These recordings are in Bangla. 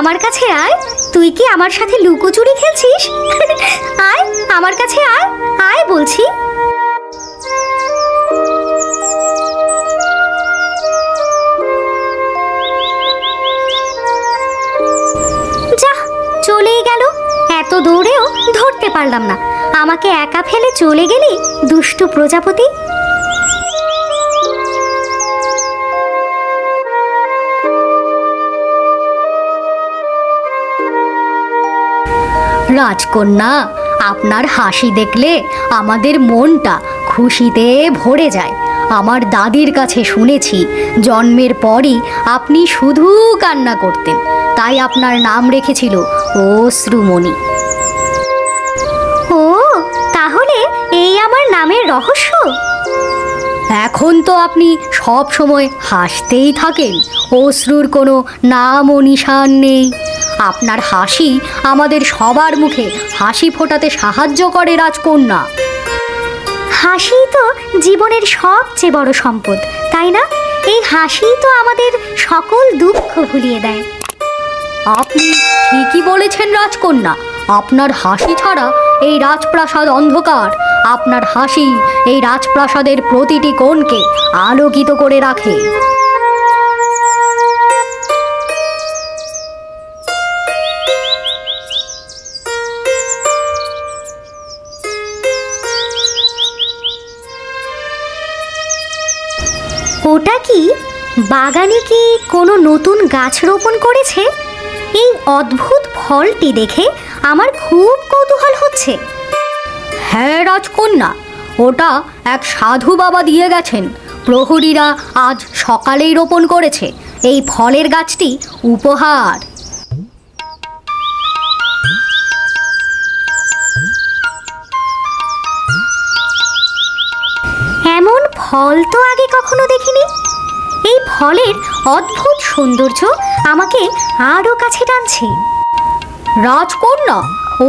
আমার কাছে আয়। তুই কি আমার সাথে লুকোচুরি খেলছিস? আয় আমার কাছে আয়, আয় বলছি। যা, চলেই গেল। এত দৌড়েও ধরতে পারলাম না। আমাকে একা ফেলে চলে গেলি দুষ্টু প্রজাপতি। রাজকন্যা, আপনার হাসি দেখলে আমাদের মনটা খুশিতে ভরে যায়। আমার দাদির কাছে শুনেছি জন্মের পরই আপনি শুধু কান্না করতেন, তাই আপনার নাম রেখেছিল অশ্রুমণি। ও, তাহলে এই আমার নামের রহস্য। এখন তো আপনি সব সময় হাসতেই থাকেন, অশ্রুর কোনো নাম ও নিশান নেই। আপনার হাসি আমাদের সবার মুখে হাসি ফোটাতে সাহায্য করে রাজকন্যা। হাসি তো জীবনের সবচেয়ে বড় সম্পদ, তাই না? এই হাসি তো আমাদের সকল দুঃখ ভুলিয়ে দেয়। আপনি ঠিকই বলেছেন রাজকন্যা, আপনার হাসি ছাড়া এই রাজপ্রাসাদ অন্ধকার। আপনার হাসি এই রাজপ্রাসাদের প্রতিটি কোণকে আলোকিত করে রাখে। ওটা কি বাগানে কি কোনো নতুন গাছ রোপণ করেছে? এই অদ্ভুত ফলটি দেখে আমার খুব কৌতূহল হচ্ছে। হ্যাঁ রাজকন্যা, ওটা এক সাধু বাবা দিয়ে গেছেন। প্রহরীরা আজ সকালেই রোপণ করেছে। এই ফলের গাছটি উপহার। এমন ফল তো আগে কখনো দেখিনি। এই ফলের অদ্ভুত সৌন্দর্য আমাকে আরো কাছে টানছে। রাজকন্যা,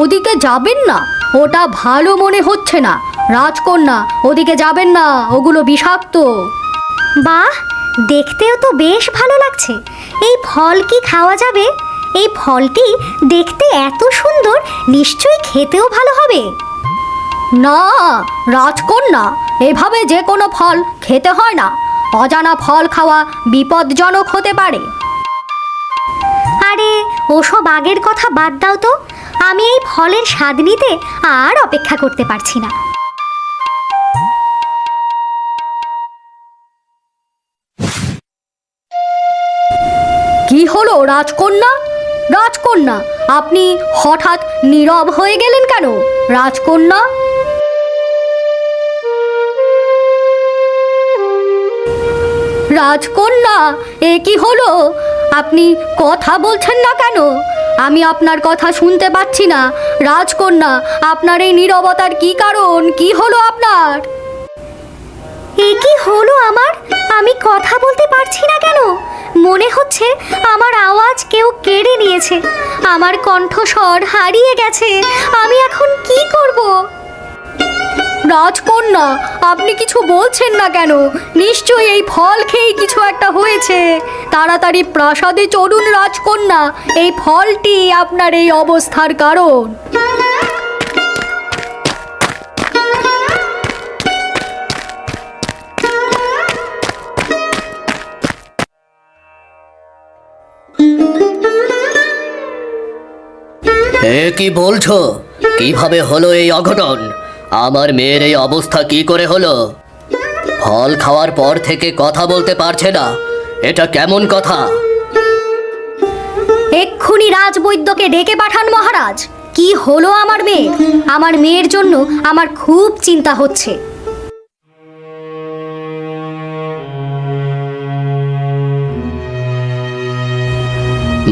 ওদিকে যাবেন না, ওটা ভালো মনে হচ্ছে না। রাজকন্যা, ওদিকে যাবেন না, ওগুলো বিষাক্ত। বাহ, দেখতেও তো বেশ ভালো লাগছে। এই ফল কি খাওয়া যাবে? এই ফলটি দেখতে এত সুন্দর, নিশ্চয়ই খেতেও ভালো হবে। না রাজকন্যা, এভাবে যে কোনো ফল খেতে হয় না। অজানা ফল খাওয়া বিপজ্জনক হতে পারে। আরে ওসব আগের কথা বাদ দাও তো। আমি এই ফলের স্বাদ নিতে আর অপেক্ষা করতে পারছি না। কি হলো রাজকন্যা? রাজকন্যা, আপনি হঠাৎ নীরব হয়ে গেলেন কেন? রাজকন্যা, রাজকন্যা, এ কি হলো? আপনি কথা বলছেন না কেন? আমি আপনার কথা শুনতে পাচ্ছি না। রাজকন্যা, আপনার এই নীরবতার কি কারণ? কি হলো আপনার? এ কি হলো আমার? আমি কথা বলতে পারছি না কেন? মনে হচ্ছে আমার আওয়াজ কেউ কেড়ে নিয়েছে। আমার কণ্ঠস্বর হারিয়ে গেছে। আমি এখন কি করব? রাজকন্যা, আপনি কিছু বলছেন না কেন? নিশ্চয়ই এই ফল খেয়ে কিছু একটা হয়েছে। তাড়াতাড়ি প্রাসাদে চলুন রাজকন্যা, এই ফলটি আপনার এই অবস্থার কারণ। এ কি বলছো? কিভাবে হলো এই অঘটন? আমার মেয়ের এই অবস্থা কি করে হলো? ফল খাওয়ার পর থেকে কথা বলতে পারছে না, এটা কেমন কথা? এক্ষুনি রাজবৈদ্যকে ডেকে পাঠান মহারাজ। কি হলো আমার মেয়ে? আমার মেয়ের জন্য আমার খুব চিন্তা হচ্ছে।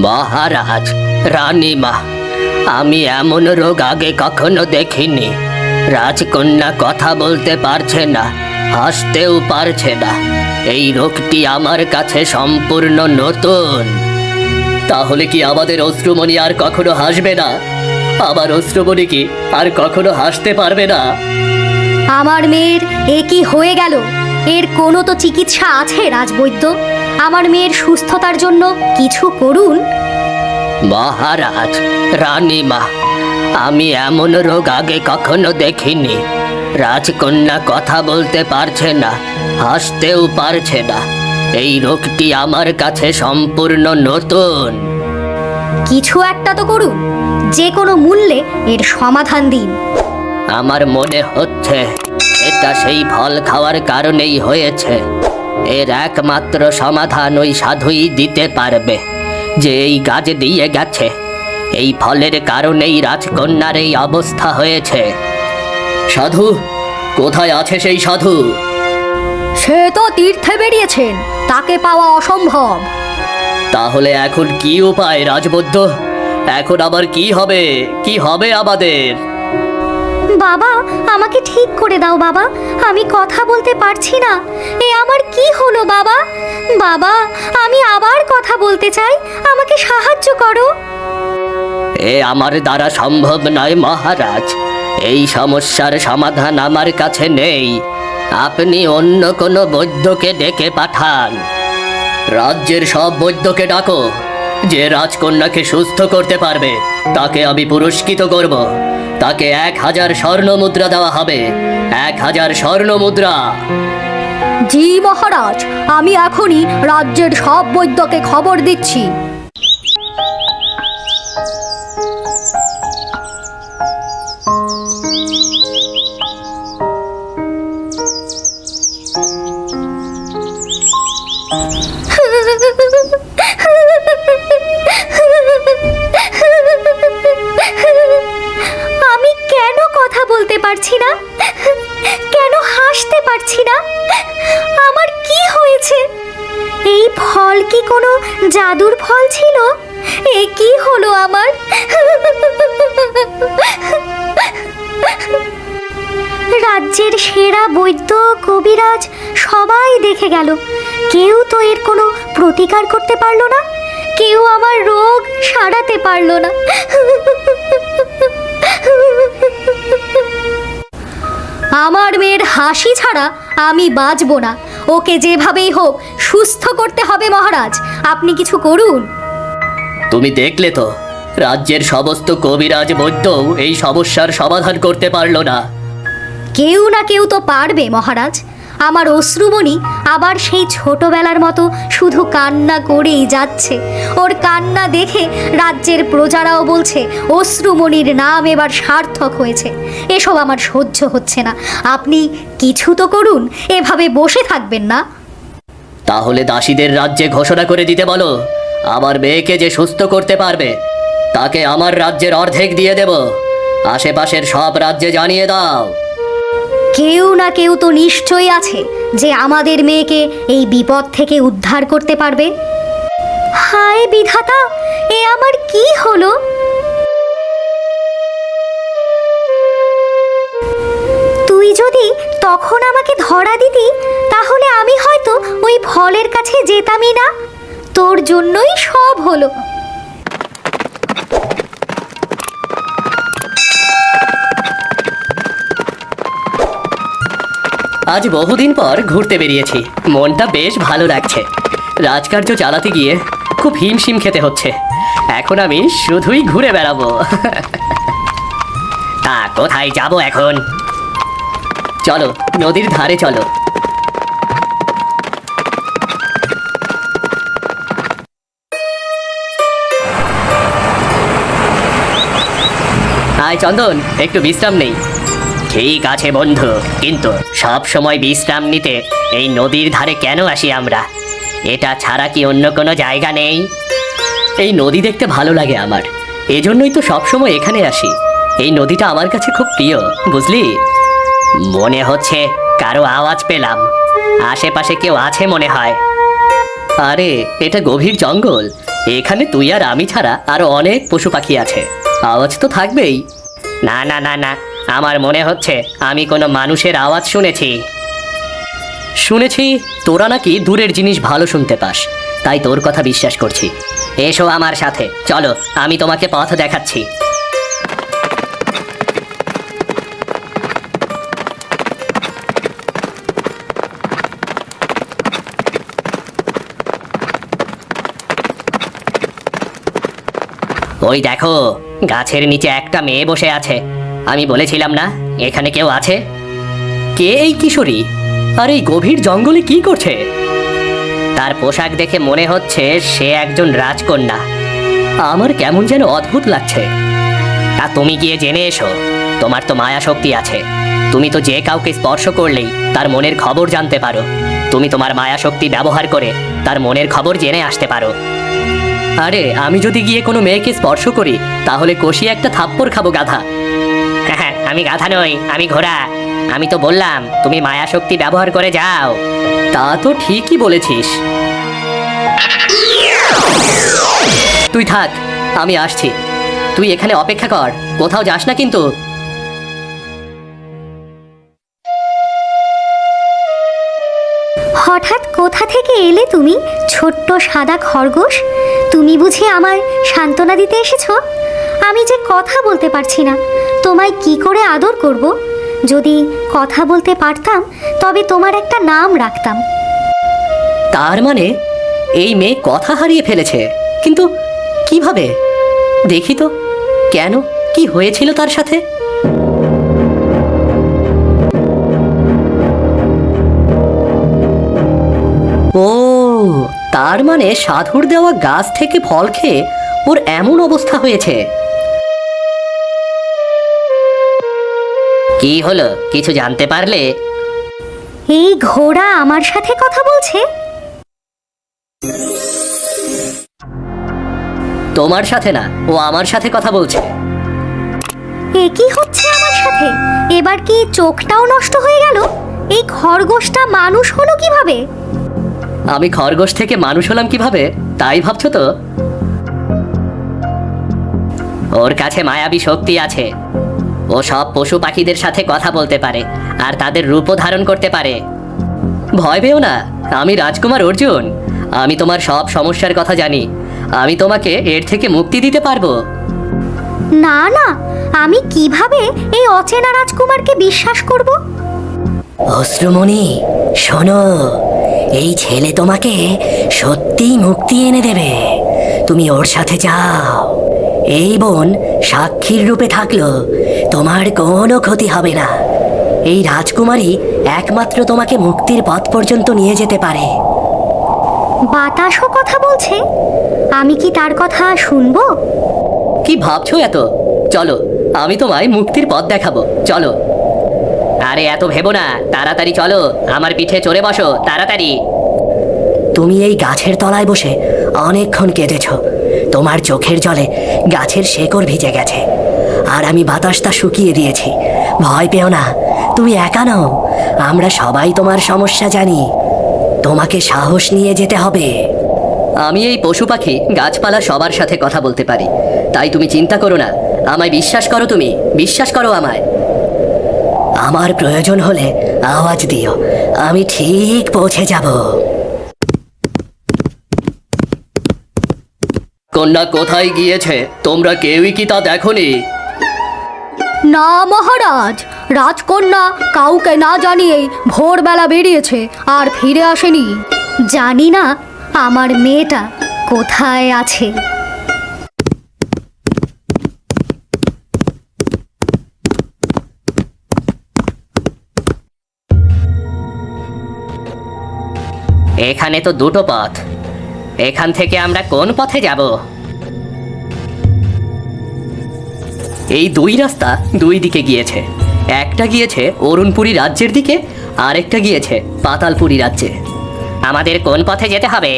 মহারাজ, রানীমা, আমি এমন রোগ আগে কখনো দেখিনি। রাজকন্যা কথা বলতে পারছে না, হাসতেও পারছে না। এই রোগটি আমার কাছে সম্পূর্ণ নতুন। তাহলে কি আমাদের অশ্রুমণি আর কখনো হাসবে না? আমার অশ্রুমণি কি আর কখনো হাসতে পারবে না? আমার মেয়ের এ কি হয়ে গেল? এর কোনো তো চিকিৎসা আছে রাজবৈদ্য। আমার মেয়ের সুস্থতার জন্য কিছু করুন। মহারাজ, রানীমা, আমি এমন রোগ আগে কখনো দেখিনি। রাজকন্যা কথা বলতে পারছে না, হাসতেও পারছে না। এই রোগটি আমার কাছে সম্পূর্ণ নতুন। কিছু একটা তো করুন, যে কোনো মূল্যে এর সমাধান দিন। আমার মনে হচ্ছে এটা সেই ফল খাওয়ার কারণেই হয়েছে। এর একমাত্র সমাধান ওই সাধুই দিতে পারবে, যে এই গাছ দিয়ে গেছে। এই ফলের কারণেই রাজকন্যার এই অবস্থা হয়েছে। সাধু, কোথায় আছে সেই সাধু? সে তো তীর্থে বেরিয়েছেন, তাকে পাওয়া অসম্ভব। তাহলে এখন কি উপায় রাজবৈদ্য? এখন আবার কি হবে? কি হবে আমাদের? বাবা, আমাকে ঠিক করে দাও বাবা, আমি কথা বলতে পারছি না। এ আমার কি হলো বাবা? বাবা, আমি আবার কথা বলতে চাই, আমাকে সাহায্য করো। এ আমার দ্বারা সম্ভব নয় মহারাজ। এই সমস্যার সমাধান আমার কাছে নেই। আপনি অন্য কোনো বৈদ্যকে ডেকে পাঠান। রাজ্যের সব বৈদ্যকে ডাকো। যে রাজকন্যাকে সুস্থ করতে পারবে তাকে আমি পুরস্কৃত করব। তাকে 1000 স্বর্ণ মুদ্রা দেওয়া হবে। 1000 স্বর্ণ মুদ্রা। জি মহারাজ, আমি এখনই রাজ্যের সব বৈদ্যকে খবর দিচ্ছি। আমি কেন কথা বলতে পারছি না? কেন হাসতে পারছি না? আমার কি হয়েছে? এই ফল কি কোনো জাদুর ফল ছিল? এ কি হলো আমার? রাজ্যের সেরা বৈদ্য, কবিরাজ সবাই দেখে গেল, কেউ তো এর কোনো প্রতিকার করতে পারলো না, কেউ আমার রোগ সারাতে পারলো না। আমার মেয়ের হাসি ছাড়া আমি বাঁচবো না। ওকে যেভাবেই হোক সুস্থ করতে হবে মহারাজ, আপনি কিছু করুন। তুমি দেখলে তো, রাজ্যের সমস্ত কবিরাজ বৈদ্য এই সমস্যার সমাধান করতে পারলো না। কেউ না কেউ তো পারবে মহারাজ। আমার অশ্রুমণি আবার সেই ছোটবেলার মতো শুধু কান্না করেই যাচ্ছে। ওর কান্না দেখে রাজ্যের প্রজারাও বলছে অশ্রুমণির নাম এবার সার্থক হয়েছে। এসব আমার সহ্য হচ্ছে না। আপনি কিছু তো করুন, এভাবে বসে থাকবেন না। তাহলে দাসীদের রাজ্যে ঘোষণা করে দিতে বলো, আমার মেয়েকে যে সুস্থ করতে পারবে তাকে আমার রাজ্যের অর্ধেক দিয়ে দেব। আশেপাশের সব রাজ্যে জানিয়ে দাও। কেউ না কেউ তো নিশ্চয়ই আছে যে আমাদের মেয়েকে এই বিপদ থেকে উদ্ধার করতে পারবে। হায় বিধাতা, এ আমার কি হলো? তুই যদি তখন আমাকে ধরা দিতি, তাহলে আমি হয়তো ওই ফলের কাছে যেতামই না। তোর জন্যই সব হলো। আজ বহুদিন পর ঘুরতে বেরিয়েছি, মনটা বেশ ভালো লাগছে। রাজকার্য চালাতে গিয়ে খুব হিমশিম খেতে হচ্ছে। এখন আমি শুধুই ঘুরে বেড়াবো। তা কোথায় যাব এখন? চলো, নদীর ধারে চলো। আয় চন্দন, একটু বিশ্রাম নেই। ঠিক আছে বন্ধু, কিন্তু সব সময় বিশ্রাম নিতে এই নদীর ধারে কেন আসি আমরা? এটা ছাড়া কি অন্য কোনো জায়গা নেই? এই নদী দেখতে ভালো লাগে আমার, এজন্যই তো সব সময় এখানে আসি। এই নদীটা আমার কাছে খুব প্রিয়, বুঝলি? মনে হচ্ছে কারো আওয়াজ পেলাম। আশেপাশে কেউ আছে মনে হয়। আরে, এটা গভীর জঙ্গল। এখানে তুই আর আমি ছাড়া আরো অনেক পশু পাখি আছে, আওয়াজ তো থাকবেই। না না না না, আমার মনে হচ্ছে আমি কোনো মানুষের আওয়াজ শুনেছি তোরা নাকি দূরের জিনিস ভালো শুনতে পাস, তাই তোর কথা বিশ্বাস করছি। এসো আমার সাথে, চলো, আমি তোমাকে পথ দেখাচ্ছি। ওই দেখো, গাছের নিচে একটা মেয়ে বসে আছে। আমি বলেছিলাম না এখানে কেউ আছে? কে এই কিশোরী? আর এই গভীর জঙ্গলে কি করছে? তার পোশাক দেখে মনে হচ্ছে সে একজন রাজকন্যা। আমার কেমন যেন অদ্ভুত লাগছে। তা তুমি গিয়ে জেনে এসো। তোমার তো মায়া শক্তি আছে। তুমি তো যে কাউকে স্পর্শ করলেই তার মনের খবর জানতে পারো। তুমি তোমার মায়া শক্তি ব্যবহার করে তার মনের খবর জেনে আসতে পারো। আরে আমি যদি গিয়ে কোনো মেয়েকে স্পর্শ করি তাহলে কষিয়ে একটা থাপ্পড় খাবো, গাধা। হ্যাঁ, আমি গাধা নই, আমি ঘোড়া। আমি তো বললাম তুমি মায়া শক্তি ব্যবহার করে যাও। তা তো ঠিকই বলেছিস। তুই থাক, আমি আসছি। তুই এখানে অপেক্ষা কর, কোথাও যাস না কিন্তু। হঠাৎ কোথা থেকে এলে তুমি, ছোট্ট সাদা খরগোশ? তুমি বুঝি আমার সান্ত্বনা দিতে এসেছো? আমি যে কথা বলতে পারছি না, তোমায় কি করে আদর করব? যদি কথা বলতে পারতাম তবে তোমার একটা নাম রাখতাম। তার মানে এই মেয়ে কথা হারিয়ে ফেলেছে, কিন্তু কিভাবে? দেখি তো, কেন, কি হয়েছিল তার সাথে? ও, তার মানে সাধুর দেওয়া গাছ থেকে ফল খেয়ে ওর এমন অবস্থা হয়েছে। কি হলো, কিছু জানতে পারলে? এই ঘোড়া আমার সাথে কথা বলছে? তোমার সাথে না, ও আমার সাথে কথা বলছে। এ কি হচ্ছে আমার সাথে? এবার কি চোখটাও নষ্ট হয়ে গেল? এই খরগোশটা মানুষ হলো কিভাবে? আমি খরগোশ থেকে মানুষ হলাম কিভাবে, তাই ভাবছো তো? ওর কাছে মায়াবী শক্তি আছে। ও সব পশু পাখিদের সাথে কথা বলতে পারে আর তাদের রূপও ধারণ করতে পারে। ভয় পেও না, আমি রাজকুমার অর্জুন। আমি তোমার সব সমস্যার কথা জানি। আমি তোমাকে এর থেকে মুক্তি দিতে পারবো। না না, আমি কিভাবে এই অচেনা রাজকুমারকে বিশ্বাস করব? অশ্রুমণি, শোনো, এই ছেলে তোমাকে সত্যিই মুক্তি এনে দেবে। তুমি ওর সাথে যাও। এই বোন সাক্ষীর রূপে থাকলো তোমার কোনো ক্ষতি হবে না। এই রাজকুমারী একমাত্র তোমাকে মুক্তির পথ পর্যন্ত নিয়ে যেতে পারে। বাতাসও কথা বলছে? আমি কি তার কথা শুনবো? কি ভাবছো এত? চলো, আমি তোমায় মুক্তির পথ দেখাবো, চলো। আরে এত ভেবো না, তাড়াতাড়ি চলো, আমার পিঠে চড়ে বসো, তাড়াতাড়ি। তুমি এই গাছের তলায় বসে অনেকক্ষণ কেঁদেছ। তোমার চোখের জলে গাছের শেকড় ভিজে গেছে, আর আমি বাতাসটা শুকিয়ে দিয়েছি। ভয় পেও না, তুমি একা নও। আমরা সবাই তোমার সমস্যা জানি। তোমাকে সাহস নিয়ে যেতে হবে। আমি এই পশু পাখি গাছপালা সবার সাথে কথা বলতে পারি, তাই তুমি চিন্তা করো না। আমায় বিশ্বাস করো, তুমি বিশ্বাস করো আমায়। আমার প্রয়োজন হলে আওয়াজ দিও, আমি ঠিক পৌঁছে যাব। কন্যা কোথায় গিয়েছে? তোমরা কেউই কি তা দেখোনি? না মহারাজ, রাজকন্যা কাউকে না জানিয়েই ভোরবেলা বেরিয়েছে আর ফিরে আসেনি। জানি না আমার মেয়েটা কোথায় আছে। এখানে তো দুটো পথ। এখান থেকে আমরা কোন পথে যাব? এই দুই রাস্তা দুই দিকে গিয়েছে। একটা গিয়েছে অরুণপুরী রাজ্যের দিকে, আর একটা গিয়েছে পাতালপুরী রাজ্যে। আমাদের কোন পথে যেতে হবে?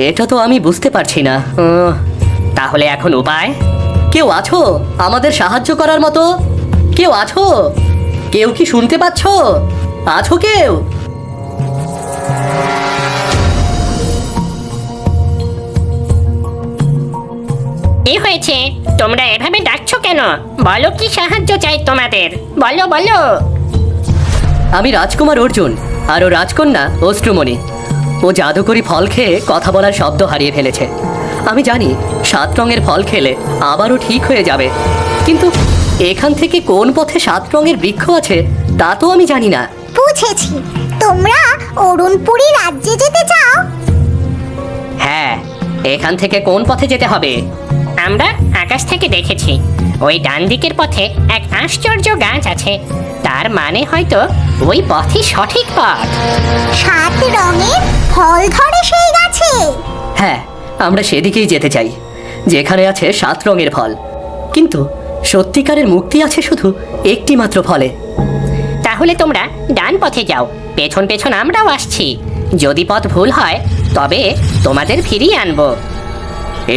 এটা তো আমি বুঝতে পারছি না। তাহলে এখন উপায়? কেউ আছো আমাদের সাহায্য করার মতো? কেউ আছো? কেউ কি শুনতে পাচ্ছ? আছো কেউ? কি হয়েছে? তোমরা এভাবে ডাকছো কেন? বলো, কি সাহায্য চাই তোমাদের? বলো বলো। আমি রাজকুমার অর্জুন, আর ও রাজকন্যা অশ্রুমণি। ও জাদুকরি ফল খেয়ে কথা বলার শব্দ হারিয়ে ফেলেছে। আমি জানি 7 রঙের ফল খেলে আবারও ঠিক হয়ে যাবে, কিন্তু এখান থেকে কোন পথে 7 রঙের বৃক্ষ আছে তা তো আমি জানি না। বুঝেছি, তোমরা অরুণপুরী রাজ্যে যেতে চাও? হ্যাঁ, এখান থেকে কোন পথে যেতে হবে? আমরা আকাশ থেকে দেখেছি ওই ডান দিকের পথে এক আশ্চর্য গাছ আছে। তার মানে হয়তো ওই পথই সঠিক পথ। 7 রঙের ফল ধরে সেই গাছে। হ্যাঁ, আমরা সেদিকেই যেতে চাই, যেখানে আছে 7 রঙের ফল। কিন্তু সত্যিকারের মুক্তি আছে শুধু একটি মাত্র ফলে। তাহলে তোমরা ডান পথে যাও, পেছন পেছন আমরাও আসছি। যদি পথ ভুল হয় তবে তোমাদের ফিরিয়ে আনবো।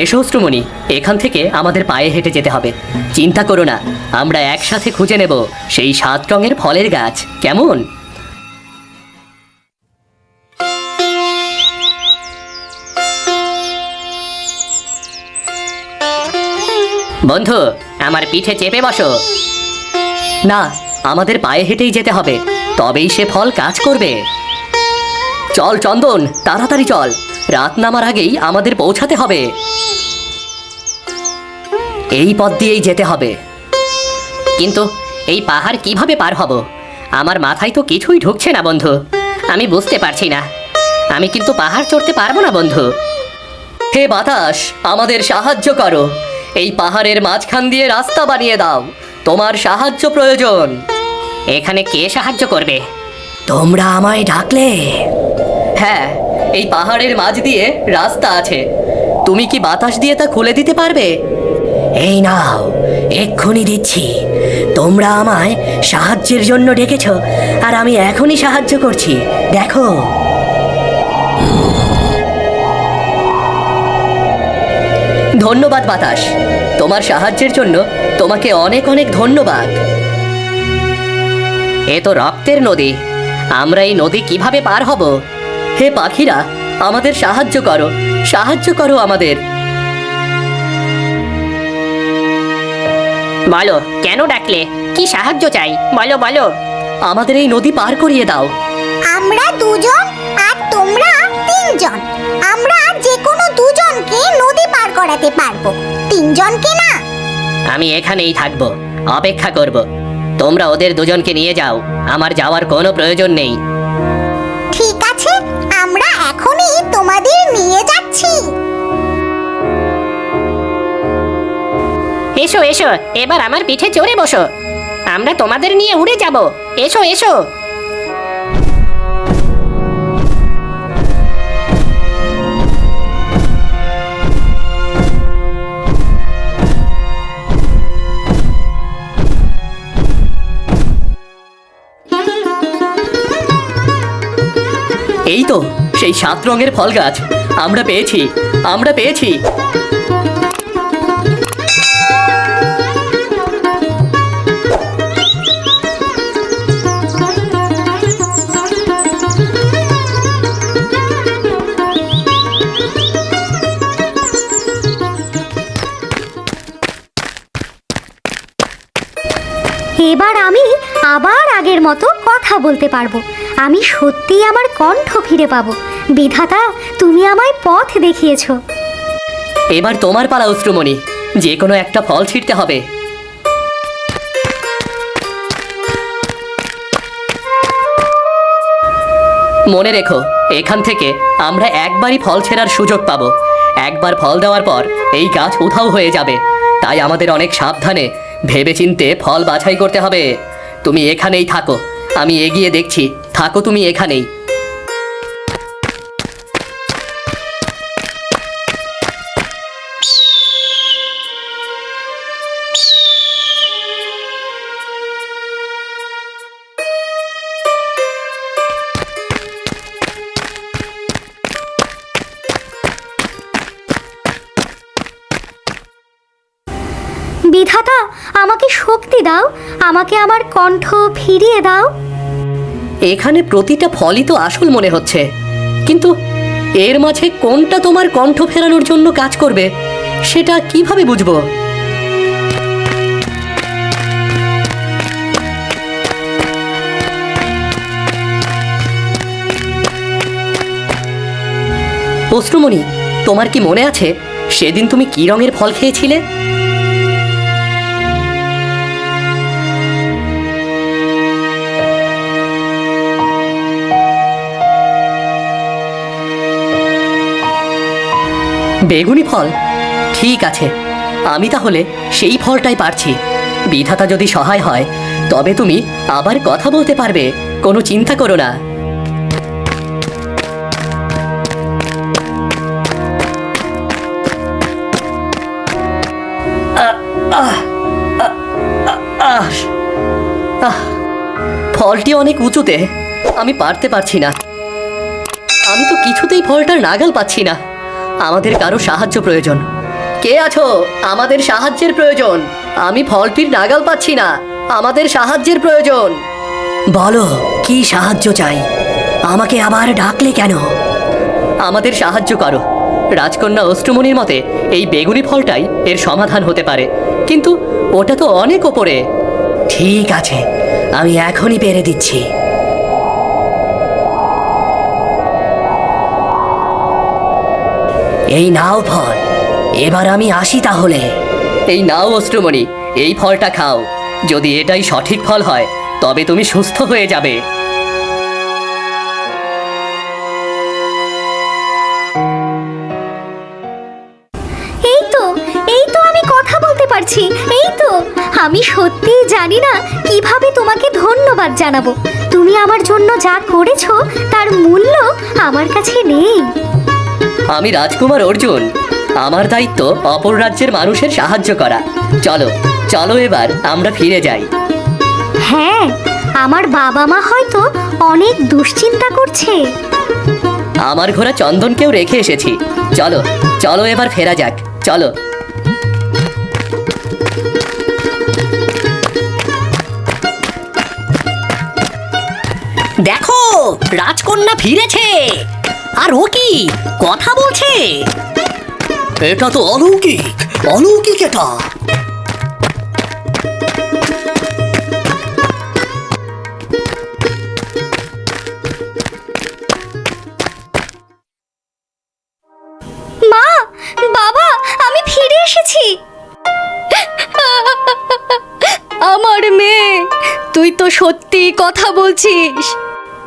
এসো অশ্রুমণি, এখান থেকে আমাদের পায়ে হেঁটে যেতে হবে। চিন্তা করো না, আমরা একসাথে খুঁজে নেব সেই 7 রঙের ফলের গাছ। কেমন? বন্ধু, আমার পিঠে চেপে বসো। না, আমাদের পায়ে হেঁটেই যেতে হবে, তবেই সে ফল কাজ করবে। চল চন্দন, তাড়াতাড়ি চল, রাত নামার আগেই আমাদের পৌঁছাতে হবে। এই পথ দিয়েই যেতে হবে। কিন্তু এই পাহাড় কিভাবে পার হব? আমার মাথায় তো কিছুই ঢুকছে না বন্ধু। আমি বুঝতে পারছি না। আমি কিন্তু পাহাড় চড়তে পারবো না বন্ধু। হে বাতাস, আমাদের সাহায্য করো। এই পাহাড়ের মাঝখান দিয়ে রাস্তা বানিয়ে দাও। তোমার সাহায্য প্রয়োজন। এখানে কে সাহায্য করবে? তোমরা আমায় ডাকলে? হ্যাঁ, এই পাহাড়ের মাঝ দিয়ে রাস্তা আছে। তুমি কি বাতাস দিয়ে তা খুলে দিতে পারবে? এই নাও, এক্ষুনি দিচ্ছি। তোমরা আমায় সাহায্যের জন্য ডেকেছ, আর আমি এখনই সাহায্য করছি। দেখো। ধন্যবাদ বাতাস, তোমার সাহায্যের জন্য তোমাকে অনেক অনেক ধন্যবাদ। এ তো রক্তের নদী। আমরা এই নদী কিভাবে পার হব? হে পাখিরা, আমাদের সাহায্য করো, সাহায্য করো আমাদের। বলো, কেন ডাকলে? কি সাহায্য চাই? বলো বলো। আমাদের এই নদী পার করিয়ে দাও। আমরা 2 জন আর তোমরা 3 জন। আমরা যে কোনো 2 জনকে নদী পার করাতে পারবো, 3 জনকে না। আমি এখানেই থাকবো, অপেক্ষা করব। তোমরা ওদের দুজনকে নিয়ে যাও, আমার যাওয়ার কোনো প্রয়োজন নেই। ঠিক আছে, আমরা এখনই তোমাদের নিয়ে যাচ্ছি। এসো এসো, এবার আমার পিঠে চড়ে বসো। আমরা তোমাদের নিয়ে উড়ে যাব। এসো এসো। এই তো সেই 7 রঙের ফল গাছ। আমরা পেয়েছি, আমরা পেয়েছি। এবার আমি আবার আগের মতো কথা বলতে পারবো। আমি সত্যিই আমার কণ্ঠ ফিরে পাবো। বিধাতা, তুমি আমায় পথ দেখিয়েছো। এবার তোমার পালা অশ্রুমণি, যে কোনো একটা ফল ছিঁড়তে হবে। মনে রেখো, এখান থেকে আমরা একবারই ফল ছেঁড়ার সুযোগ পাবো। একবার ফল দেওয়ার পর এই গাছ উধাও হয়ে যাবে। তাই আমাদের অনেক সাবধানে ভেবেচিন্তে ফল বাছাই করতে হবে। তুমি এখানেই থাকো, আমি এগিয়ে দেখছি। থাকো তুমি এখানেই। বিধাতা, আমাকে শক্তি দাও, আমাকে আমার কণ্ঠ ফিরিয়ে দাও। এখানে প্রতিটা ফলই তো আসল মনে হচ্ছে, কিন্তু এর মাঝে কোনটা তোমার কণ্ঠ ফেরানোর জন্য কাজ করবে সেটা কিভাবে বুঝবো? অশ্রুমণি, তোমার কি মনে আছে সেদিন তুমি কি রঙের ফল খেয়েছিলে? বেগুনি ফল? ঠিক আছে, আমি তাহলে সেই ফলটাই পারছি। বিধাতা যদি সহায় হয় তবে তুমি আবার কথা বলতে পারবে, কোনো চিন্তা করো না। ফলটি অনেক উঁচুতে, আমি পারতে পারছি না। আমি তো কিছুতেই ফলটার নাগাল পাচ্ছি না। আমাদের কারো সাহায্য প্রয়োজন। কে আছো? আমাদের সাহায্যের প্রয়োজন। আমি ফলটির নাগাল পাচ্ছি না, আমাদের সাহায্যের প্রয়োজন। বলো, কি সাহায্য চাই? আমাকে আবার ডাকলে কেন? আমাদের সাহায্য করো। রাজকন্যা অষ্টমণির মতে এই বেগুনি ফলটাই এর সমাধান হতে পারে, কিন্তু ওটা তো অনেক ওপরে। ঠিক আছে, আমি এখনই পেরে দিচ্ছি। এই নাও ফল, এবার আমি আসি তাহলে। এই নাও অষ্টমণি, এই ফলটা খাও। যদি এটাই সঠিক ফল হয় তবে তুমি সুস্থ হয়ে যাবে। এই তো আমি কথা বলতে পারছি। এই তো, আমি সত্যিই জানি না কিভাবে তোমাকে ধন্যবাদ জানাবো। তুমি আমার জন্য যা করেছো তার মূল্য আমার কাছে নেই। আমি রাজকুমার অর্জুন। আমার দায়িত্ব অপর রাজ্যের মানুষের সাহায্য করা। চলো চলো, এবার আমরা ফিরে যাই। হ্যাঁ, আমার বাবা মা হয়তো অনেক দুশ্চিন্তা করছে। আমার ঘোড়া চন্দনকেও রেখে এসেছি। চলো চলো, এবার ফেরা যাক। চলো। দেখো, রাজকন্যা ফিরেছে। আর ও কি কথা বলছে? এটা তো অলৌকিক, অলৌকিক এটা। মা, বাবা, আমি ফিরে এসেছি। আমার মেয়ে, তুই তো সত্যি কথা বলছিস।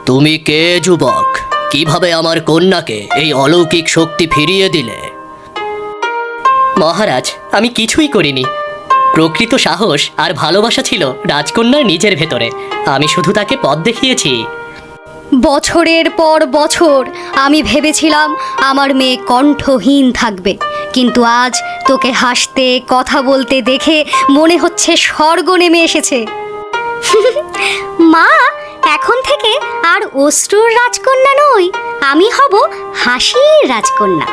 তুমি কে যুবক? কিভাবে আমার কন্যাকে এই অলৌকিক শক্তি ফিরিয়ে দিলে? মহারাজ, আমি কিছুই করিনি। প্রকৃত সাহস আর ভালোবাসা ছিল রাজকন্যার নিজের ভেতরে। আমি শুধু তাকে পথ দেখিয়েছি। বছরের পর বছর আমি ভেবেছিলাম আমার মেয়ে কণ্ঠহীন থাকবে, কিন্তু আজ তোকে হাসতে কথা বলতে দেখে মনে হচ্ছে স্বর্গ নেমে এসেছে। মা, এখন থেকে আর অশ্রুর রাজকন্যা নই, আমি হব হাসির রাজকন্যা।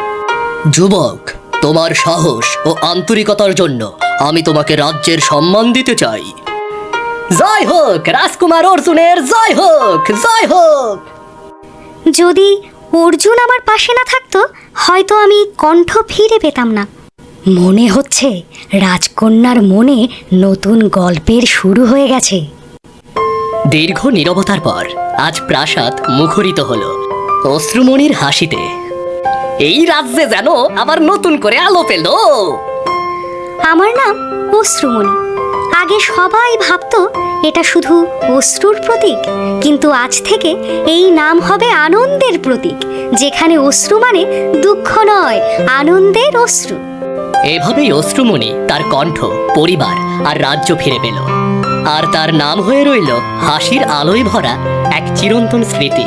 যুবক, তোমার সাহস ও আন্তরিকতার জন্য আমি তোমাকে রাজ্যের সম্মান দিতে চাই। জয় হোক রাজকুমার অর্জুনের, জয় হোক, জয় হোক। যদি অর্জুন আমার পাশে না থাকতো হয়তো আমি কণ্ঠ ফিরে পেতাম না। মনে হচ্ছে রাজকন্যার মনে নতুন গল্পের শুরু হয়ে গেছে। দীর্ঘ নীরবতার পর আজ প্রাসাদ মুখরিত হলো অশ্রুমণির হাসিতে। এই রাজ্যে যেন আবার নতুন করে আলো পেল। আমার নাম অশ্রুমণি। আগে সবাই ভাবতো এটা শুধু অশ্রুর প্রতীক, কিন্তু আজ থেকে এই নাম হবে আনন্দের প্রতীক, যেখানে অশ্রু মানে দুঃখ নয়, আনন্দের অশ্রু। এভাবেই অশ্রুমণি তার কণ্ঠ, পরিবার আর রাজ্য ফিরে পেল, আর তার নাম হয়ে রইল হাসির আলোয় ভরা এক চিরন্তন স্মৃতি।